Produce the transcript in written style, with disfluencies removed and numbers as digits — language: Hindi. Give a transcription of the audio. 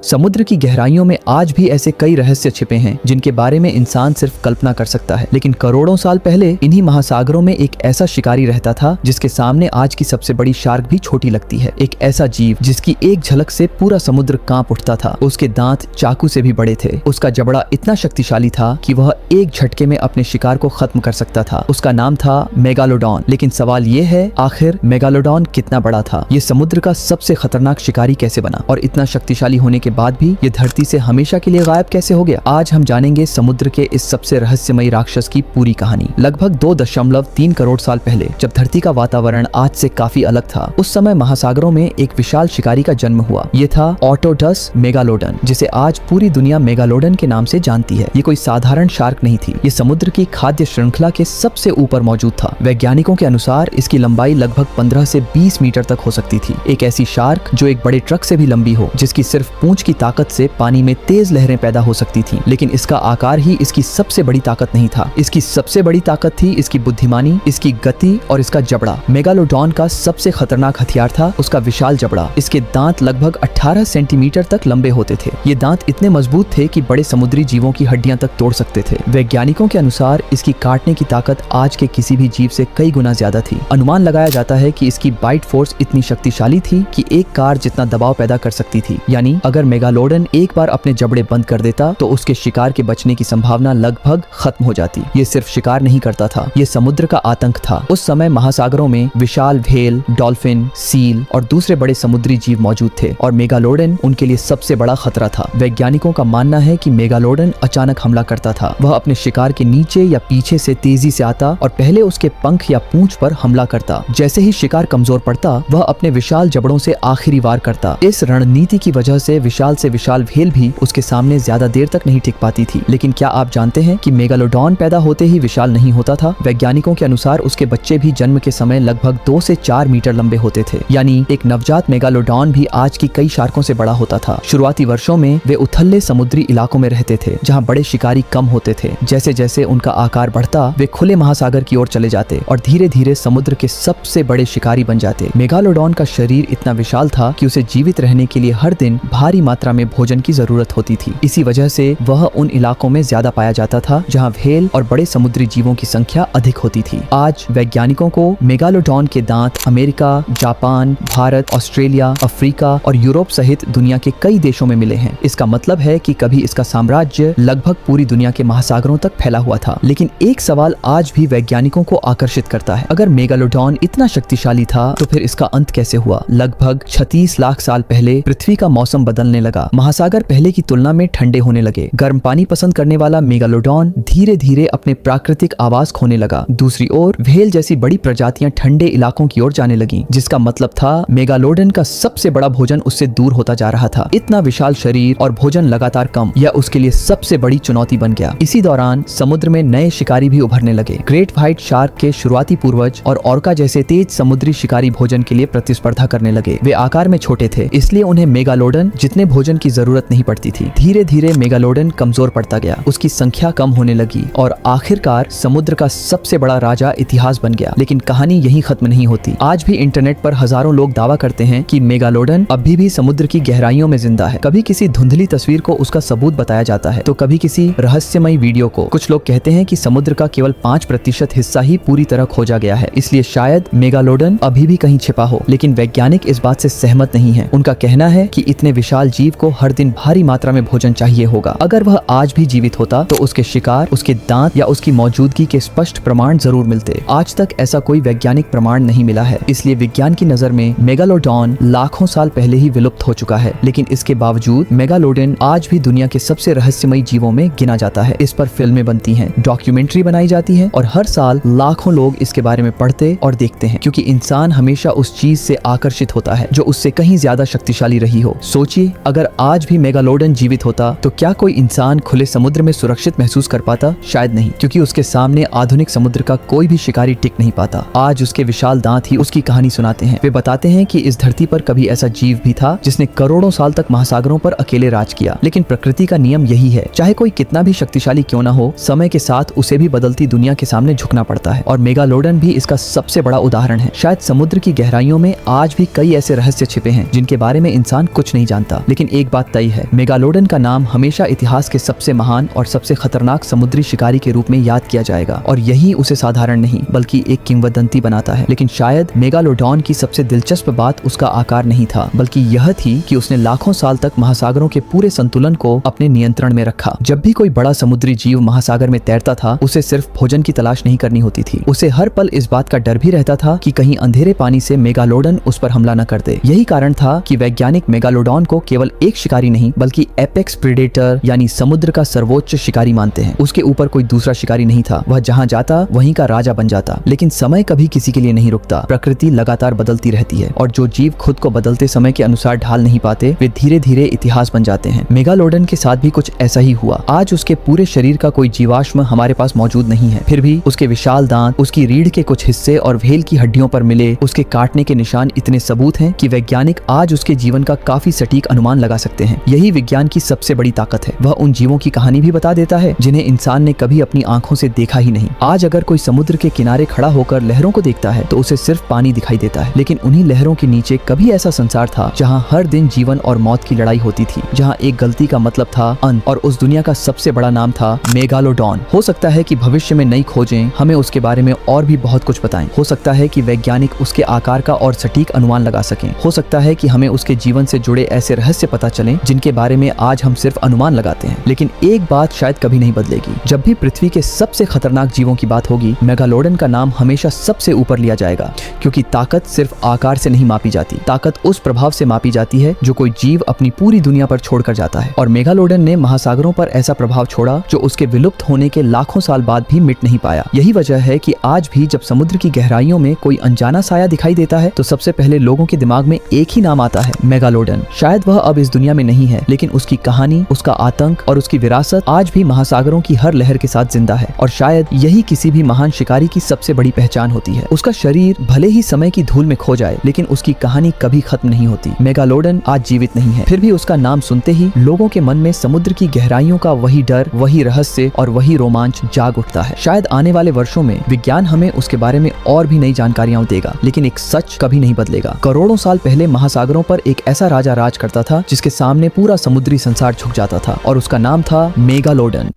समुद्र की गहराइयों में आज भी ऐसे कई रहस्य छिपे हैं जिनके बारे में इंसान सिर्फ कल्पना कर सकता है। लेकिन करोड़ों साल पहले इन्हीं महासागरों में एक ऐसा शिकारी रहता था जिसके सामने आज की सबसे बड़ी शार्क भी छोटी लगती है। एक ऐसा जीव जिसकी एक झलक से पूरा समुद्र कांप उठता था। उसके दांत चाकू से भी बड़े थे। उसका जबड़ा इतना शक्तिशाली था कि वह एक झटके में अपने शिकार को खत्म कर सकता था। उसका नाम था मेगालोडॉन। लेकिन सवाल ये है, आखिर मेगालोडॉन कितना बड़ा था? ये समुद्र का सबसे खतरनाक शिकारी कैसे बना और इतना शक्तिशाली होने के बाद भी ये धरती से हमेशा के लिए गायब कैसे हो गया? आज हम जानेंगे समुद्र के इस सबसे रहस्यमयी राक्षस की पूरी कहानी। लगभग 2.3 करोड़ साल पहले जब धरती का वातावरण आज से काफी अलग था, उस समय महासागरों में एक विशाल शिकारी का जन्म हुआ। ये था ऑटोडस मेगालोडन, जिसे आज पूरी दुनिया मेगालोडन के नाम से जानती है। ये कोई साधारण शार्क नहीं थी। ये समुद्र की खाद्य श्रृंखला के सबसे ऊपर मौजूद था। वैज्ञानिकों के अनुसार इसकी लंबाई लगभग 15 से 20 मीटर तक हो सकती थी। एक ऐसी शार्क जो एक बड़े ट्रक से भी लंबी हो, जिसकी सिर्फ पूंछ की ताकत से पानी में तेज लहरें पैदा हो सकती थीं। लेकिन इसका आकार ही इसकी सबसे बड़ी ताकत नहीं था। इसकी सबसे बड़ी ताकत थी इसकी बुद्धिमानी, इसकी गति और इसका जबड़ा। मेगालोडॉन का सबसे खतरनाक हथियार था उसका विशाल जबड़ा। इसके दांत लगभग 18 सेंटीमीटर तक लंबे होते थे। ये दांत इतने मजबूत थे कि बड़े समुद्री जीवों की हड्डियां तक तोड़ सकते थे। वैज्ञानिकों के अनुसार इसकी काटने की ताकत आज के किसी भी जीव से कई गुना ज्यादा थी। अनुमान लगाया जाता है कि इसकी बाइट फोर्स इतनी शक्तिशाली थी कि एक कार जितना दबाव पैदा कर सकती थी। यानी अगर मेगालोडन एक बार अपने जबड़े बंद कर देता तो उसके शिकार के बचने की संभावना लगभग खत्म हो जाती। ये सिर्फ शिकार नहीं करता था, ये समुद्र का आतंक था। उस समय महासागरों में विशाल व्हेल, डॉल्फिन, सील और दूसरे बड़े समुद्री जीव मौजूद थे और मेगालोडन उनके लिए सबसे बड़ा खतरा था। वैज्ञानिकों का मानना है कि मेगालोडन अचानक हमला करता था। वह अपने शिकार के नीचे या पीछे से तेजी से आता और पहले उसके पंख या पूंछ पर हमला करता। जैसे ही शिकार कमजोर पड़ता, वह अपने विशाल जबड़ों से आखिरी वार करता। इस रणनीति की वजह से विशाल व्हेल भी उसके सामने ज्यादा देर तक नहीं टिक पाती थी। लेकिन क्या आप जानते हैं कि मेगालोडॉन पैदा होते ही विशाल नहीं होता था? वैज्ञानिकों के अनुसार उसके बच्चे भी जन्म के समय लगभग 2 से 4 मीटर लंबे होते थे। यानी एक नवजात मेगालोडॉन भी आज की कई शार्कों से बड़ा होता था। शुरुआती वर्षों में वे उथले समुद्री इलाकों में रहते थे, जहाँ बड़े शिकारी कम होते थे। जैसे जैसे उनका आकार बढ़ता, वे खुले महासागर की ओर चले जाते और धीरे धीरे समुद्र के सबसे बड़े शिकारी बन जाते। मेगालोडॉन का शरीर इतना विशाल था कि उसे जीवित रहने के लिए हर दिन भारी मात्रा में भोजन की जरूरत होती थी। इसी वजह से वह उन इलाकों में ज्यादा पाया जाता था जहां व्हेल और बड़े समुद्री जीवों की संख्या अधिक होती थी। आज वैज्ञानिकों को मेगालोडॉन के दांत America, Japan, Bharat, Australia, Africa और यूरोप सहित दुनिया के कई देशों में मिले हैं। इसका मतलब है कि कभी इसका साम्राज्य लगभग पूरी दुनिया के महासागरों तक फैला हुआ था। लेकिन एक सवाल आज भी वैज्ञानिकों को आकर्षित करता है। अगर मेगालोडॉन इतना शक्तिशाली था तो फिर इसका अंत कैसे हुआ? लगभग 36 लाख साल पहले पृथ्वी का मौसम बदलने लगा। महासागर पहले की तुलना में ठंडे होने लगे। गर्म पानी पसंद करने वाला मेगालोडॉन धीरे धीरे अपने प्राकृतिक आवास खोने लगा। दूसरी ओर व्हेल जैसी बड़ी प्रजातियां ठंडे इलाकों की ओर जाने लगी, जिसका मतलब था मेगालोडन का सबसे बड़ा भोजन उससे दूर होता जा रहा था। इतना विशाल शरीर और भोजन लगातार कम, यह उसके लिए सबसे बड़ी चुनौती बन गया। इसी दौरान समुद्र में नए शिकारी भी उभरने लगे। ग्रेट व्हाइट शार्क के शुरुआती पूर्वज और ऑर्का जैसे तेज समुद्री शिकारी भोजन के लिए प्रतिस्पर्धा करने लगे। वे आकार में छोटे थे, इसलिए उन्हें मेगालोडन जितने भोजन की जरूरत नहीं पड़ती थी। धीरे धीरे मेगालोडन कमजोर पड़ता गया, उसकी संख्या कम होने लगी और आखिरकार समुद्र का सबसे बड़ा राजा इतिहास बन गया। लेकिन कहानी यहीं खत्म नहीं होती। आज भी इंटरनेट पर हजारों लोग दावा करते हैं कि मेगालोडन अभी भी समुद्र की गहराइयों में जिंदा है। कभी किसी धुंधली तस्वीर को उसका सबूत बताया जाता है, तो कभी किसी रहस्यमयी वीडियो को। कुछ लोग कहते हैं कि समुद्र का केवल 5% हिस्सा ही पूरी तरह खोजा गया है, इसलिए शायद मेगालोडन अभी भी कहीं छिपा हो। लेकिन वैज्ञानिक इस बात से सहमत नहीं है। उनका कहना है कि इतने विशाल जीव को हर दिन भारी मात्रा में भोजन चाहिए होगा। अगर वह आज भी जीवित होता तो उसके शिकार, उसके दांत या उसकी मौजूदगी के स्पष्ट प्रमाण जरूर मिलते। आज तक ऐसा कोई वैज्ञानिक प्रमाण नहीं मिला है, इसलिए विज्ञान की नजर में मेगालोडॉन लाखों साल पहले ही विलुप्त हो चुका है। लेकिन इसके बावजूद मेगालोडन आज भी दुनिया के सबसे रहस्यमयी जीवों में गिना जाता है। इस पर फिल्में बनती हैं, डॉक्यूमेंट्री बनाई जाती है और हर साल लाखों लोग इसके बारे में पढ़ते और देखते हैं, क्योंकि इंसान हमेशा उस चीज से आकर्षित होता है जो उससे कहीं ज्यादा शक्तिशाली रही हो। सोचिए, अगर आज भी मेगालोडन जीवित होता तो क्या कोई इंसान खुले समुद्र में सुरक्षित महसूस कर पाता? शायद नहीं, क्योंकि उसके सामने आधुनिक समुद्र का कोई भी शिकारी टिक नहीं पाता। आज उसके विशाल दांत ही उसकी कहानी सुनाते हैं। वे बताते हैं कि इस धरती पर कभी ऐसा जीव भी था जिसने करोड़ों साल तक महासागरों पर अकेले राज किया। लेकिन प्रकृति का नियम यही है, चाहे कोई कितना भी शक्तिशाली क्यों ना हो, समय के साथ उसे भी बदलती दुनिया के सामने झुकना पड़ता है। और मेगालोडन भी इसका सबसे बड़ा उदाहरण है। शायद समुद्र की गहराइयों में आज भी कई ऐसे रहस्य छिपे हैं जिनके बारे में इंसान कुछ नहीं जानता, लेकिन एक बात तय है, मेगालोडन का नाम हमेशा इतिहास के सबसे महान और सबसे खतरनाक समुद्री शिकारी के रूप में याद किया जाएगा और यही उसे साधारण नहीं बल्कि एक किंवदंती बनाता है। लेकिन शायद मेगालोडॉन की सबसे दिलचस्प बात उसका आकार नहीं था, बल्कि यह थी कि उसने लाखों साल तक महासागरों के पूरे संतुलन को अपने नियंत्रण में रखा। जब भी कोई बड़ा समुद्री जीव महासागर में तैरता था, उसे सिर्फ भोजन की तलाश नहीं करनी होती थी, उसे हर पल इस बात का डर भी रहता था कि कहीं अंधेरे पानी से मेगालोडन उस पर हमला न कर दे। यही कारण था कि वैज्ञानिक मेगालोडॉन को केवल एक शिकारी नहीं बल्कि एपेक्स प्रेडेटर यानी समुद्र का सर्वोच्च शिकारी मानते हैं। उसके ऊपर कोई दूसरा शिकारी नहीं था, वह जहाँ जाता वहीं का राजा बन जाता। लेकिन समय कभी किसी के लिए नहीं रुकता, प्रकृति लगातार बदलती रहती है और जो जीव खुद को बदलते समय के अनुसार ढाल नहीं पाते, वे धीरे धीरे इतिहास बन जाते हैं। मेगालोडन के साथ भी कुछ ऐसा ही हुआ। आज उसके पूरे शरीर का कोई जीवाश्म हमारे पास मौजूद नहीं है, फिर भी उसके विशाल दांत, उसकी रीढ़ के कुछ हिस्से और व्हेल की हड्डियों पर मिले उसके काटने के निशान इतने सबूत हैं कि वैज्ञानिक आज उसके जीवन का काफी सटीक अनुमान लगा सकते हैं। यही विज्ञान की सबसे बड़ी ताकत है, वह उन जीवों की कहानी भी बता देता है जिन्हें इंसान ने कभी अपनी आंखों से देखा ही नहीं। आज अगर कोई समुद्र के किनारे खड़ा होकर लहरों को देखता है तो उसे सिर्फ पानी दिखाई देता है, लेकिन उन्हीं लहरों के नीचे कभी ऐसा संसार था जहाँ हर दिन जीवन और मौत की लड़ाई होती थी, जहाँ एक गलती का मतलब था अंत और उस दुनिया का सबसे बड़ा नाम था मेगालोडॉन। हो सकता है कि भविष्य में नई खोजें हमें उसके बारे में और भी बहुत कुछ बताएं। हो सकता है कि वैज्ञानिक उसके आकार का और सटीक अनुमान लगा सकें। हो सकता है कि हमें उसके जीवन से जुड़े ऐसे रहस्य पता चलें जिनके बारे में आज हम सिर्फ अनुमान लगाते हैं। लेकिन एक बात शायद कभी नहीं बदलेगी, जब भी पृथ्वी के सबसे खतरनाक जीवों की बात होगी, मेगालोडन का नाम हमेशा सबसे ऊपर लिया जाएगा, क्योंकि ताकत सिर्फ आकार से नहीं मापी जाती, ताकत उस प्रभाव से मापी जाती है जो कोई जीव अपनी पूरी दुनिया पर छोड़कर जाता है। और मेगालोडन ने महासागरों पर ऐसा प्रभाव छोड़ा जो उसके विलुप्त होने के लाखों साल बाद भी मिट नहीं पाया। यही वजह है कि आज भी जब समुद्र की गहराइयों में कोई अनजाना साया दिखाई देता है तो सबसे पहले लोगों के दिमाग में एक ही नाम आता है, मेगालोडन। शायद वह अब इस दुनिया में नहीं है, लेकिन उसकी कहानी, उसका आतंक और उसकी विरासत आज भी महासागरों की हर लहर के साथ जिंदा है। और शायद यही किसी भी महान शिकारी की सबसे बड़ी पहचान होती है। उसका शरीर भले ही समय की धूल में खो जाए, लेकिन उसकी कहानी कभी खत्म नहीं होती। मेगालोडन आज जीवित नहीं है, फिर भी उसका नाम सुनते ही लोगों के मन में समुद्र की गहराइयों का वही डर, वही रहस्य और वही रोमांच जाग उठता है। शायद आने वाले वर्षों में विज्ञान हमें उसके बारे में और भी नई जानकारियां देगा, लेकिन एक सच कभी नहीं बदलेगा। करोड़ों साल पहले महासागरों पर एक ऐसा राजा राज करता था जिसके सामने पूरा समुद्री संसार झुक जाता था और उसका नाम था मेगालोडन।